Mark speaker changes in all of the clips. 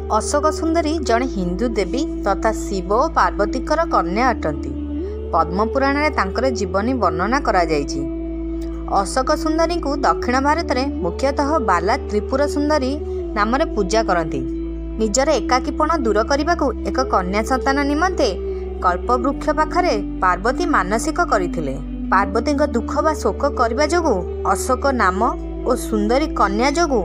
Speaker 1: अशोक सुंदरी जड़े हिंदू देवी तथा शिव और पार्वती कन्या अटंती। पद्मपुराण में तांकर जीवनी वर्णना करा जायछि। अशोक सुंदरी को दक्षिण भारत में मुख्यतः बाला त्रिपुर सुंदरी नाम पूजा करती। निजर एकाकीपण दूर करने को एक कन्या संतान निमंते कल्पवृक्ष पाखरे पार्वती मानसिक करथिले। पार्वती दुख व शोक करने जोगु अशोक नाम और सुंदरी कन्या जोगु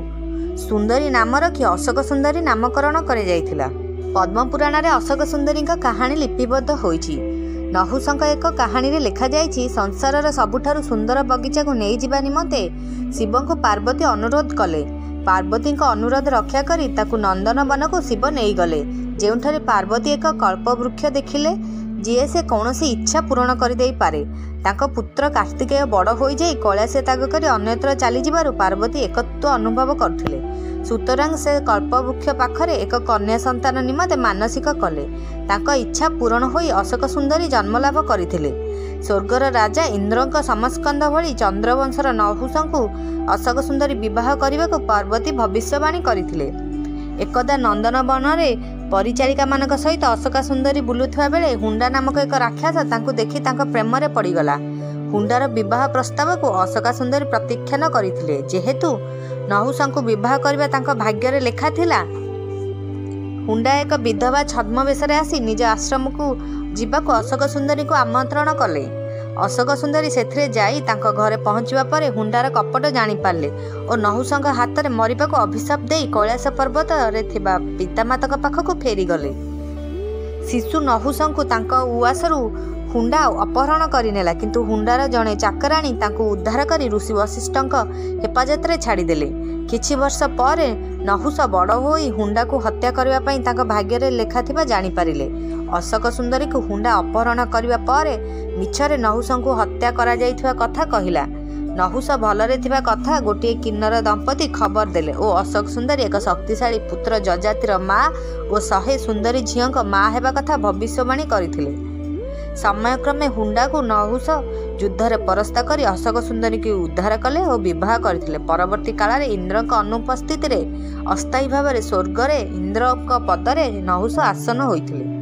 Speaker 1: सुंदरी नाम रखी अशोक सुंदरी नामकरण करे जाइथिला। पद्मपुराण में अशोक सुंदरी कहानी लिपिबद्ध होइछि। नहुषंक एक कहानी रे लिखा जाइछि, संसार सबुठारु सुंदर बगीचा को नहीं जिबा निमंते शिव को पार्वती अनुरोध कले। पार्वती अनुरोध रक्षा करी ताकू नंदनवन को शिव नहीं गले, जेउठारे पार्वती एक कल्पवृक्ष देखिले जी से कौन इच्छा पूरण कर दे पारे। तांको पुत्र कार्तिकेय बड़ हो जाई कैलाश त्याग कर अन्यत्र चली जिबारु पार्वती एकत्व अनुभव करथिले। सुतरां से कल्पवृक्ष पाखरे एक कन्या संतान निमंते मानसिक कले। तांको इच्छा पूरण होई अशोक सुंदरी जन्मलाभ करथिले। स्वर्गर राजा इंद्रक समस्कंद भली चंद्रवंशर नहुषंकु अशोक सुंदरी विवाह करने को पार्वती भविष्यवाणी करथिले। एकदा नंदनवन में परिचारिका मानक सहित अशोका सुंदरी बुलुवा बेले हुंडा नामक एक राक्षस तांको देखि तांको प्रेम रे पड़गला। हुंडार विवाह प्रस्ताव को अशोका सुंदरी प्रत्याख्यान करथिले। जेहेतु नहुषंकु विवाह करबा तांको भाग्य रे लेखा थिला, हुंडा एक विधवा छद्म वेश आसी निज आश्रम को जीवाको अशोक सुंदरी को आमंत्रण कले। अशोक सुंदरी सेथिरे जाई तांको घरे पहुंचवा परे हुंडार कपट जानी पारले और नहुषंक हाथ में मरिबा को अभिशाप देई कैलाश पर्वत रे थिबा पितामाता पाखक फेरी गले। शिशु नहुषंकु तांको उआसरु हुंडा अपहरण करिनेला, किंतु हुंडार जड़े चाकराणी तांको उद्धार करी ऋषि वशिष्ठक हेफाजत रे छाड़ीदेले। किछि वर्ष पर नहुष बड़ होई हुंडा को हत्या करबा पई तांको भाग्य रे लेखा थिबा जानी पारिले। अशोक सुंदरी को हुंडा अपहरण करबा पर मिछरे नहुषंकु हत्या करा जाइथिबा कथा कहिला। नहुष भलरे थिबा कथा गोटे किन्नर दंपति खबर देले और अशोक सुंदरी एक शक्तिशाली पुत्र जजातिर माँ और 100 सुंदरी झीक माँ हेबा कथा भविष्यवाणी करथिले। समयक्रमे हुंडा को नहुष युद्धरे परास्त करी अशोक सुंदरी की उद्धार कले और विवाह करथिले। परवर्ती काल में इंद्रक अनुपस्थित अस्थायी भाव स्वर्ग इंद्रक पदरे नहुष आसन होइथिले।